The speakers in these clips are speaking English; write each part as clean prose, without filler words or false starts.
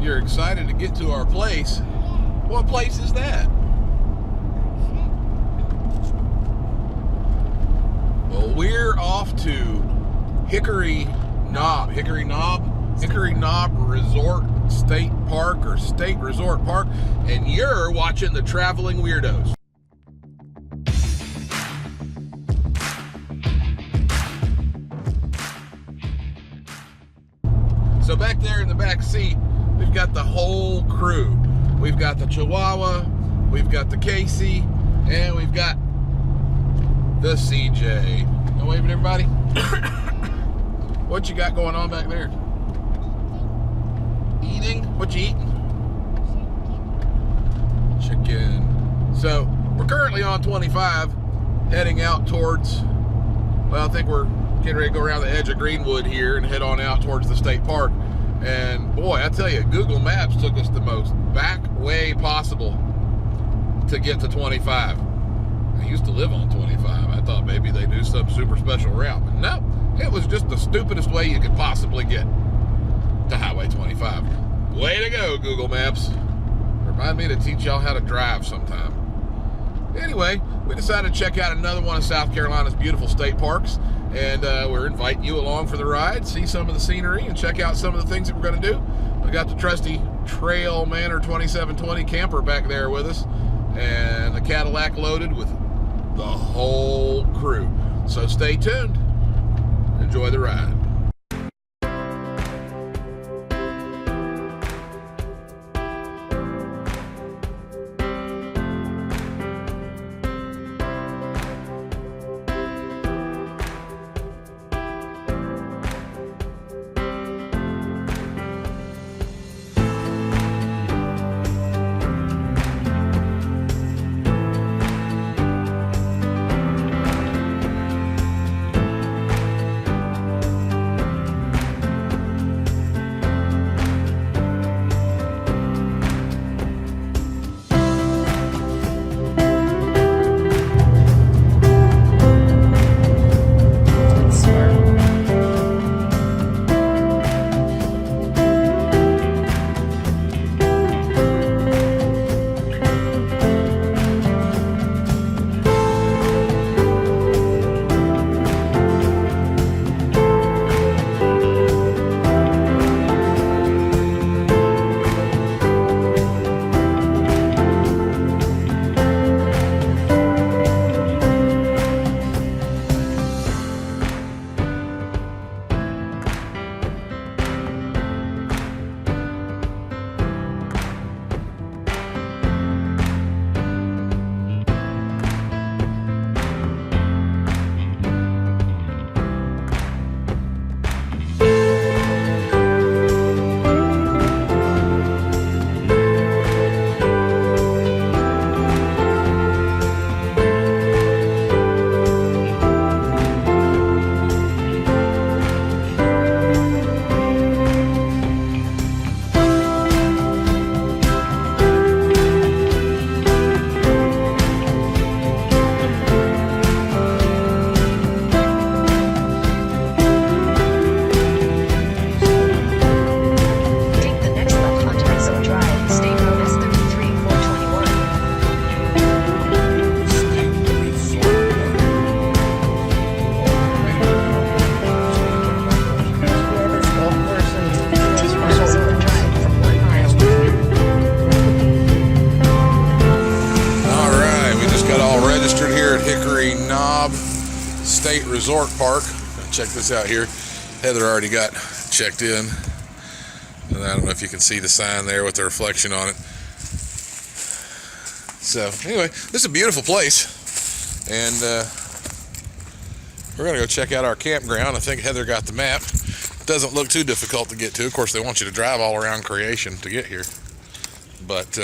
you're excited to get to our place. What place is that? Well, we're off to Hickory Knob Resort State Park, or State Resort Park, and you're watching The Traveling Weirdos. So back there in the back seat, we've got the whole crew. We've got the Chihuahua, we've got the Casey, and we've got the CJ. No waving, everybody. What you got going on back there? Eating? What you eating? Chicken. So we're currently on 25, heading out towards, well, I think we're getting ready to go around the edge of Greenwood here and head on out towards the state park. And boy, I tell you, Google Maps took us the most back way possible to get to 25. I used to live on 25. I thought maybe they do some super special route, but no, it was just the stupidest way you could possibly get to Highway 25. Way to go, Google Maps. Remind me to teach y'all how to drive sometime. Anyway, we decided to check out another one of South Carolina's beautiful state parks, and we're inviting you along for the ride, see some of the scenery, and check out some of the things that we're going to do. We got the trusty Trailmanor 2720 camper back there with us, and the Cadillac loaded with the whole crew. So stay tuned. Enjoy the ride. Hickory Knob State Resort Park. Check this out here. Heather already got checked in. And I don't know if you can see the sign there with the reflection on it. So anyway, this is a beautiful place. And we're gonna go check out our campground. I think Heather got the map. It doesn't look too difficult to get to. Of course, they want you to drive all around Creation to get here. But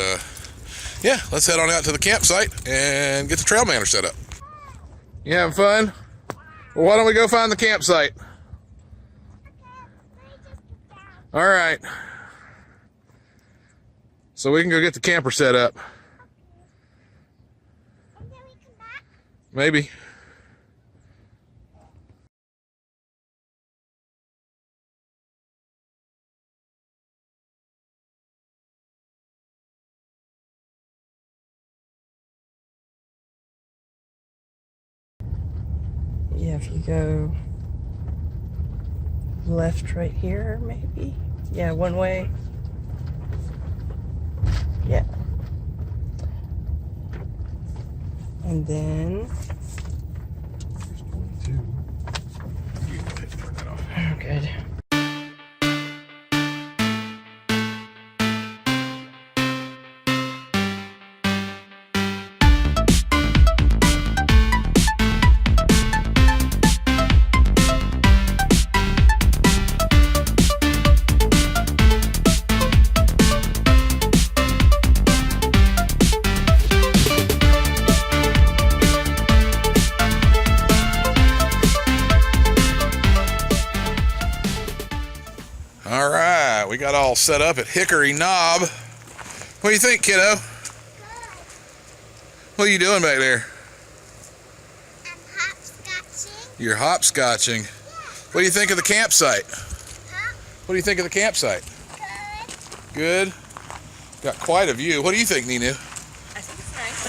yeah, let's head on out to the campsite and get the Trailmanor set up. You having fun? Well, why don't we go find the campsite? All right. So we can go get the camper set up. Maybe. Yeah, if you go left right here, maybe. Yeah, one way. Yeah. And then. Here's 22. You can go ahead and turn that off. Oh, good. All right, we got all set up at Hickory Knob. What do you think, kiddo? What are you doing back there? I'm hopscotching. You're hopscotching. Yeah. What do you think of the campsite? Huh? What do you think of the campsite? Good. Good? Got quite a view. What do you think, Ninu? I think it's nice.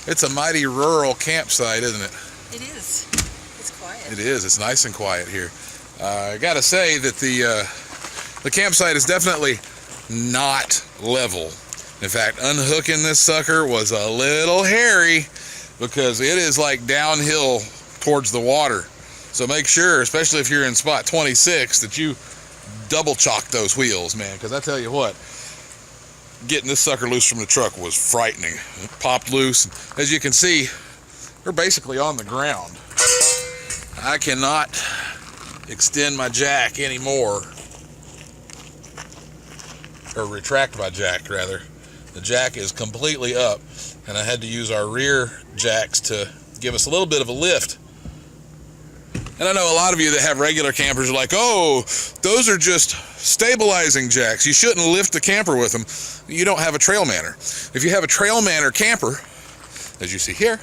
It's a mighty rural campsite, isn't it? It is. It's quiet. It is. It's nice and quiet here. I gotta say that the campsite is definitely not level. In fact, unhooking this sucker was a little hairy because it is like downhill towards the water. So make sure, especially if you're in spot 26, that you double chalk those wheels, man, because I tell you what, getting this sucker loose from the truck was frightening. It popped loose. As you can see, we're basically on the ground. I cannot extend my jack anymore, or retract my jack rather. The jack is completely up, and I had to use our rear jacks to give us a little bit of a lift. And I know a lot of you that have regular campers are like, oh, those are just stabilizing jacks. You shouldn't lift the camper with them. You don't have a Trailmanor. If you have a Trailmanor camper, as you see here,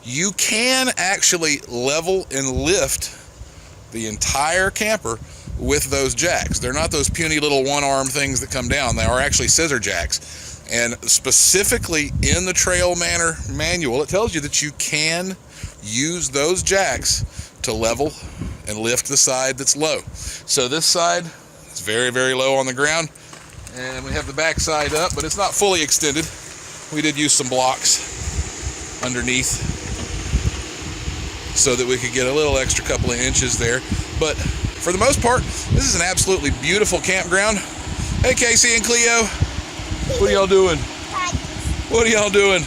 you can actually level and lift the entire camper with those jacks. They're not those puny little one-arm things that come down. They are actually scissor jacks. And specifically in the Trailmanor manual, it tells you that you can use those jacks to level and lift the side that's low. So this side is very, very low on the ground, and we have the back side up, but it's not fully extended. We did use some blocks underneath so that we could get a little extra couple of inches there. But for the most part, this is an absolutely beautiful campground. Hey, Casey and Cleo, what are y'all doing? What are y'all doing?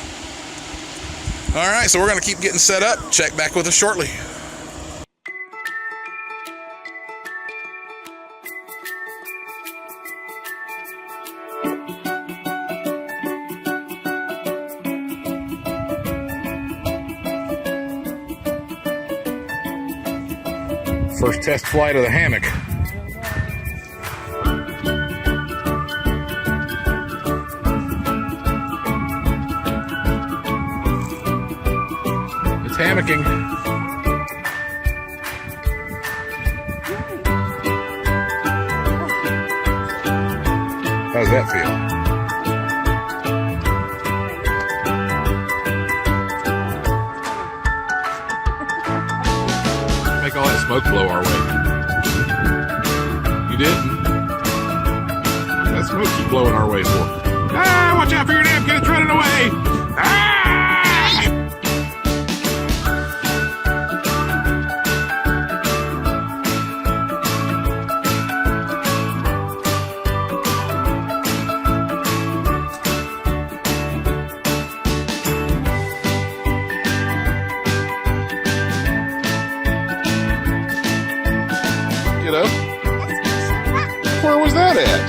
All right, so we're gonna keep getting set up. Check back with us shortly. First test flight of the hammock. It's hammocking. How does that feel? Make all that smoke blow our way. You didn't? That smoke keep blowing our way for. Ah! Watch out for your damn kids running away! Ah! Get up. Where was that at?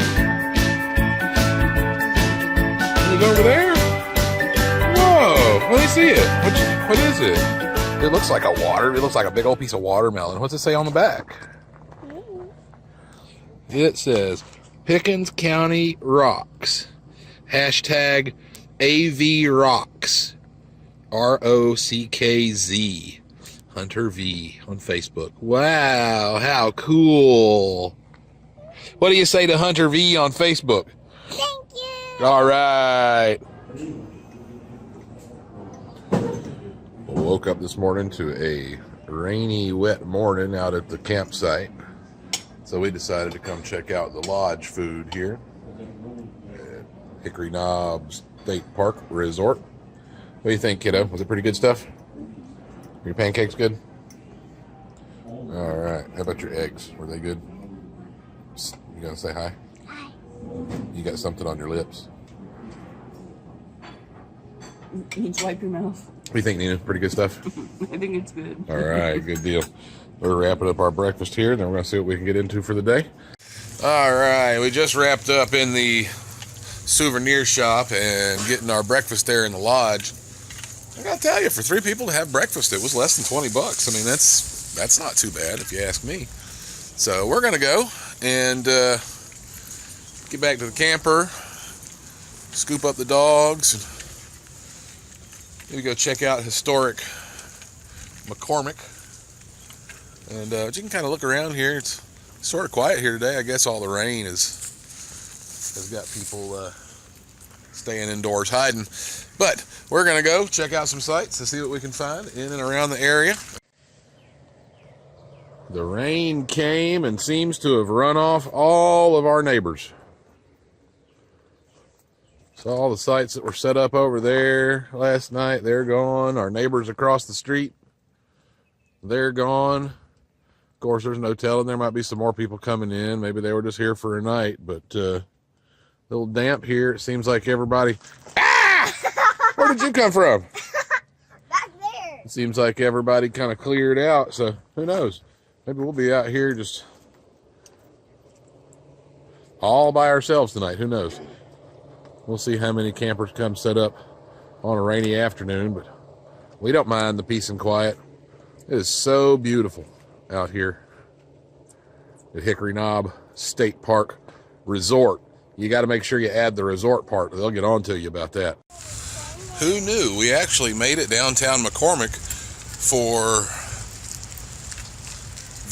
It was over there? Whoa, let me see it. What is it? It looks like a big old piece of watermelon. What's it say on the back? It says Pickens County Rocks. Hashtag AV Rocks. ROCKZ. Hunter V on Facebook. Wow, how cool. What do you say to Hunter V on Facebook? Thank you. All right. Woke up this morning to a rainy, wet morning out at the campsite. So we decided to come check out the lodge food here at Hickory Knob State Park Resort. What do you think, kiddo? Was it pretty good stuff? Your pancakes good? All right. How about your eggs? Were they good? You gonna say hi? Hi. You got something on your lips. You need to wipe your mouth. What do you think, Nina? Pretty good stuff? I think it's good. All right, good deal. We're wrapping up our breakfast here, then we're going to see what we can get into for the day. All right, we just wrapped up in the souvenir shop and getting our breakfast there in the lodge. I got to tell you, for 3 people to have breakfast, it was less than $20. I mean, that's not too bad if you ask me. So we're going to go and get back to the camper, scoop up the dogs, and maybe go check out historic McCormick. And you can kind of look around here. It's sort of quiet here today. I guess all the rain has got people staying indoors hiding. But we're going to go check out some sights and see what we can find in and around the area. The rain came and seems to have run off all of our neighbors. So all the sites that were set up over there last night, they're gone. Our neighbors across the street, they're gone. Of course, there's no telling. There might be some more people coming in. Maybe they were just here for a night, but a little damp here. It seems like everybody... Ah! Where did you come from? Back there. It seems like everybody kind of cleared out, so who knows? Maybe we'll be out here just all by ourselves tonight. Who knows? We'll see how many campers come set up on a rainy afternoon, but we don't mind the peace and quiet. It is so beautiful out here at Hickory Knob State Park Resort. You got to make sure you add the resort part. They'll get on to you about that. Who knew? We actually made it downtown McCormick for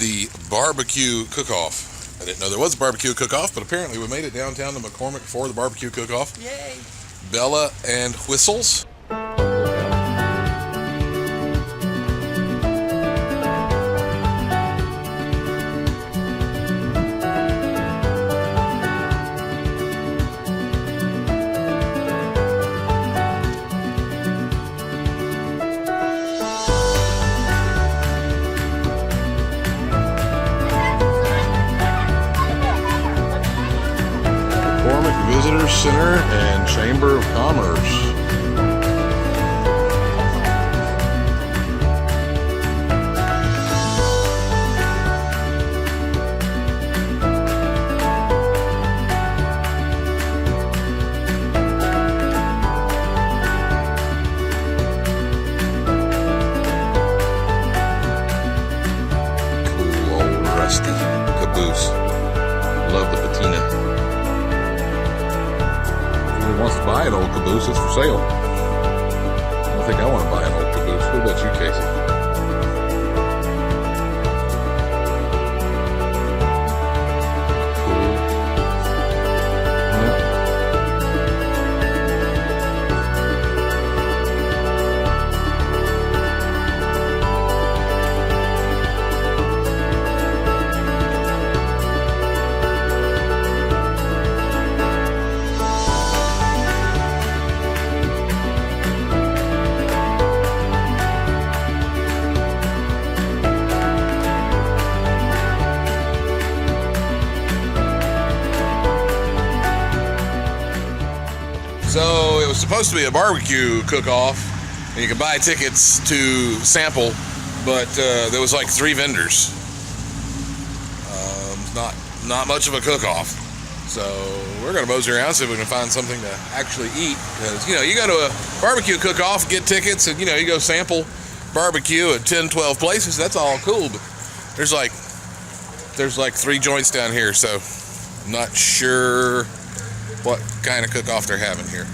the barbecue cook-off. I didn't know there was a barbecue cook-off, but apparently we made it downtown to McCormick for the barbecue cook-off. Yay! Bella and Whistles. Visitor Center and Chamber of Commerce. Cool old rusty caboose. Love the patina. Wants to buy an old caboose, it's for sale. I don't think I want to buy an old caboose. What about you, Casey? So it was supposed to be a barbecue cook-off, and you could buy tickets to sample, but there was like 3 vendors. Not much of a cook-off. So we're gonna mosey around, see if we can find something to actually eat. Because you go to a barbecue cook-off, get tickets, and you go sample barbecue at 10, 12 places. That's all cool, but there's like 3 joints down here, so I'm not sure what kind of cook-off they're having here.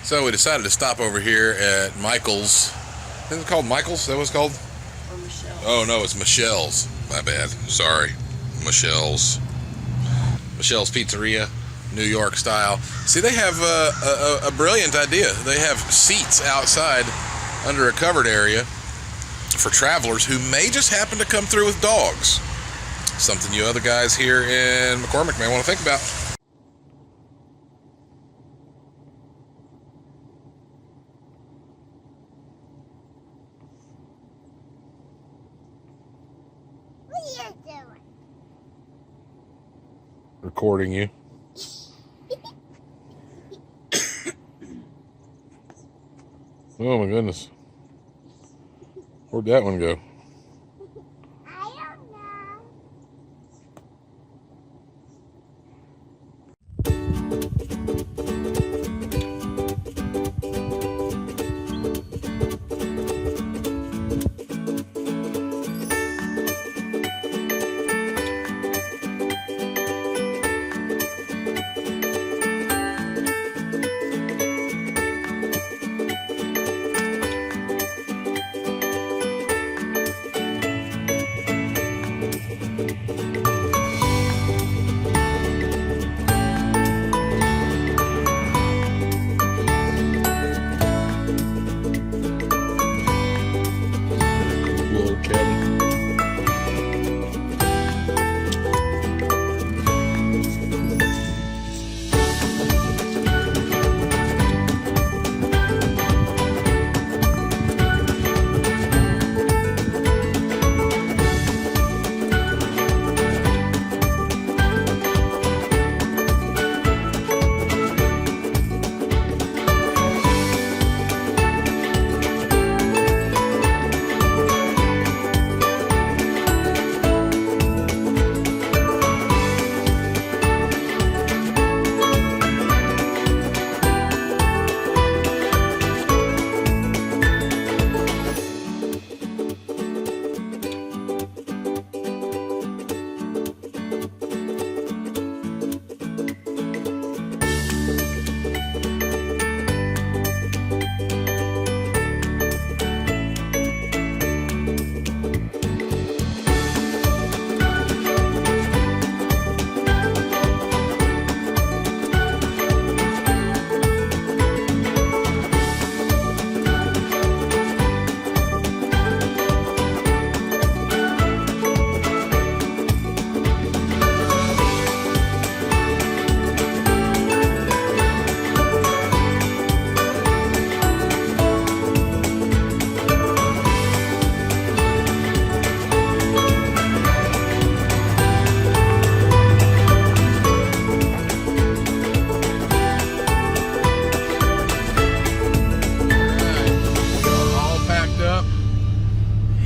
So we decided to stop over here at Michael's. Is it called Michael's? Is that what it's called? Or Michelle. Oh no, it's Michelle's. My bad. Sorry. Michelle's Pizzeria, New York style. See, they have a brilliant idea. They have seats outside under a covered area for travelers who may just happen to come through with dogs. Something you other guys here in McCormick may want to think about. What are you doing? Recording you. Oh my goodness. Where'd that one go? I don't know.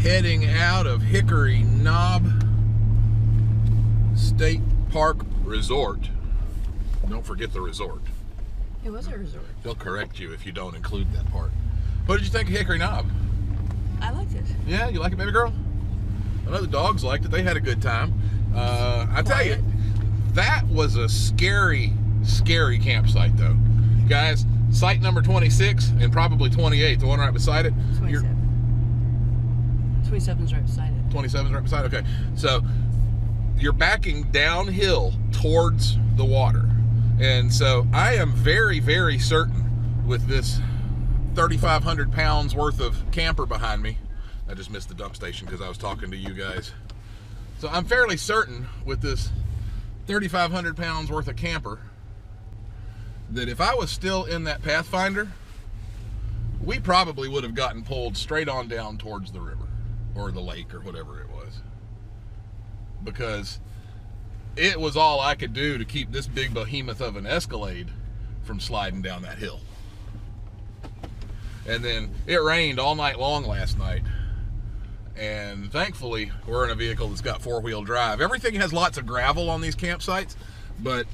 Heading out of Hickory Knob State Park Resort. Don't forget the resort. It was a resort. They'll correct you if you don't include that part. What did you think of Hickory Knob? I liked it. Yeah, you like it, baby girl? I know the dogs liked it. They had a good time. I tell you, that was a scary, scary campsite, though. Guys, site number 26 and probably 28, the one right beside it. 27. 27's right beside it. 27's right beside it? Okay. So you're backing downhill towards the water. And so I am very, very certain with this 3,500 pounds worth of camper behind me. I just missed the dump station because I was talking to you guys. So I'm fairly certain with this 3,500 pounds worth of camper that if I was still in that Pathfinder, we probably would have gotten pulled straight on down towards the river or the lake or whatever it was, because it was all I could do to keep this big behemoth of an Escalade from sliding down that hill. And then it rained all night long last night, and thankfully we're in a vehicle that's got four-wheel drive. Everything has lots of gravel on these campsites, but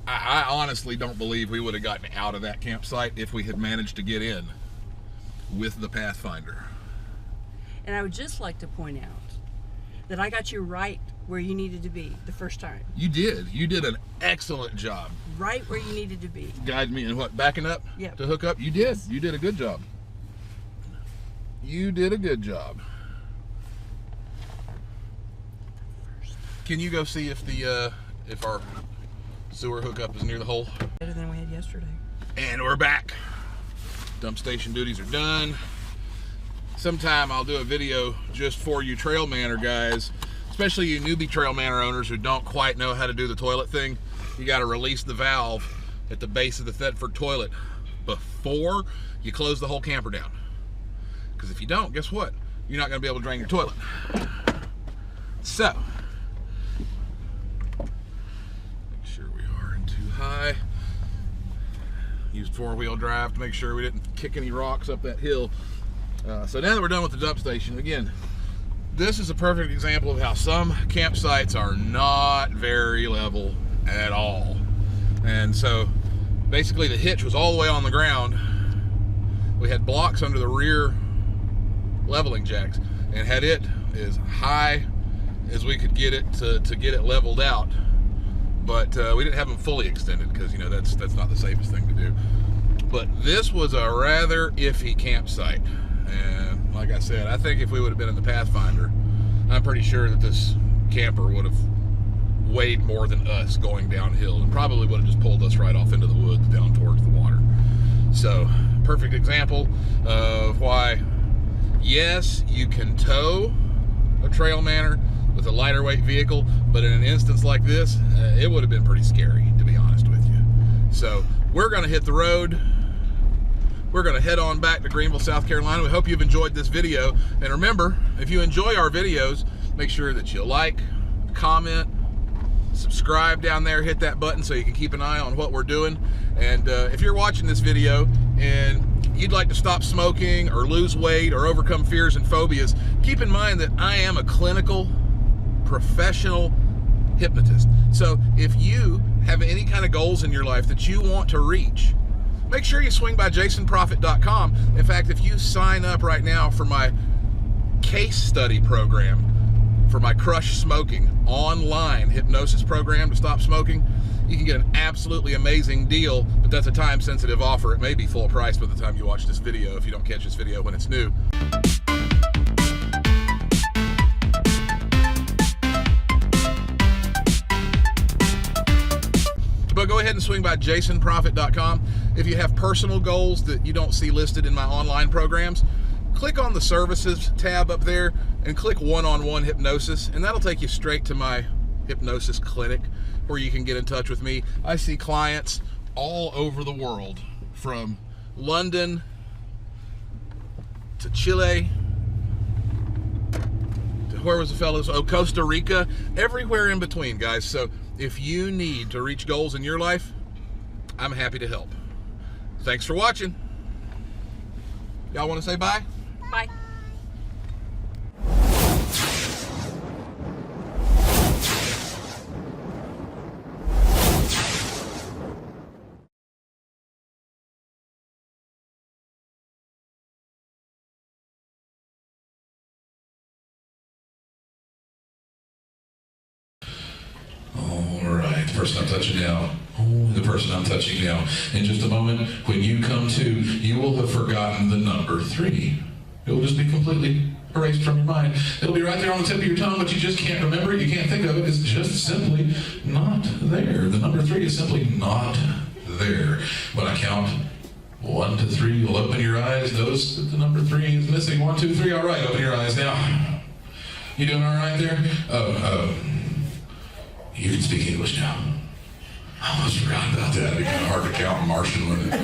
I honestly don't believe we would have gotten out of that campsite if we had managed to get in with the Pathfinder. And I would just like to point out that I got you right where you needed to be the first time. You did. You did an excellent job. Right where you needed to be. Guide me in what? Backing up? Yep. To hook up? You did. You did a good job. You did a good job. Can you go see if the if our sewer hookup is near the hole? Better than we had yesterday. And we're back. Dump station duties are done. sometime I'll do a video just for you Trailmanor guys, especially you newbie Trailmanor owners who don't quite know how to do the toilet thing. You got to release the valve at the base of the Thetford toilet before you close the whole camper down. Because if you don't, guess what? You're not going to be able to drain your toilet. So, make sure we aren't too high. Used four-wheel drive to make sure we didn't kick any rocks up that hill. So now that we're done with the dump station, again, this is a perfect example of how some campsites are not very level at all. And so basically the hitch was all the way on the ground. We had blocks under the rear leveling jacks and had it as high as we could get it to get it leveled out. But we didn't have them fully extended because, you know, that's not the safest thing to do. But this was a rather iffy campsite. And like I said, I think if we would have been in the Pathfinder, I'm pretty sure that this camper would have weighed more than us going downhill and probably would have just pulled us right off into the woods down towards the water. So, perfect example of why, yes, you can tow a Trailmanor with a lighter weight vehicle, but in an instance like this, it would have been pretty scary, to be honest with you. So, we're going to hit the road. We're going to head on back to Greenville, South Carolina. We hope you've enjoyed this video. And remember, if you enjoy our videos, make sure that you like, comment, subscribe down there, hit that button so you can keep an eye on what we're doing. And if you're watching this video and you'd like to stop smoking or lose weight or overcome fears and phobias, keep in mind that I am a clinical, professional hypnotist. So if you have any kind of goals in your life that you want to reach, make sure you swing by jasonprofit.com. In fact, if you sign up right now for my case study program for my Crush Smoking online hypnosis program to stop smoking, you can get an absolutely amazing deal, but that's a time-sensitive offer. It may be full price by the time you watch this video if you don't catch this video when it's new. But go ahead and swing by jasonprofit.com. If you have personal goals that you don't see listed in my online programs, click on the services tab up there and click one-on-one hypnosis, and that'll take you straight to my hypnosis clinic where you can get in touch with me. I see clients all over the world, from London to Chile to where was the fellows? Oh, Costa Rica, everywhere in between, guys. So if you need to reach goals in your life, I'm happy to help. Thanks for watching. Y'all want to say bye? Bye. The person I'm touching now. Oh, the person I'm touching now. In just a moment, when you come to, you will have forgotten the number 3. It will just be completely erased from your mind. It'll be right there on the tip of your tongue, but you just can't remember it. You can't think of it. It's just simply not there. The number 3 is simply not there. When I count 1 to 3, you'll open your eyes. Notice that the number 3 is missing. 1, 2, 3. All right, open your eyes now. You doing all right there? You can speak English now. I almost forgot about that. It'd be kind of hard to count in Martian, wouldn't it?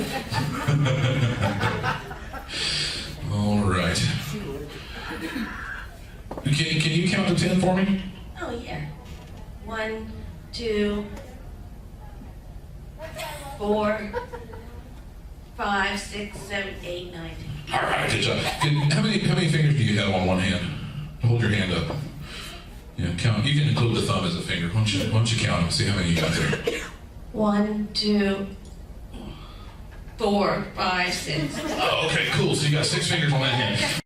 All right. Can you count to 10 for me? Oh, yeah. 1, 2, 4, 5, 6, 7, 8, 9, 10. All right, good job. How many fingers do you have on one hand? Hold your hand up. Yeah, count. You can include the thumb as a finger. Why don't you count them? See how many you got there. 1, 2, 4, 5, 6. Oh, okay, cool. So you got 6 fingers on that hand.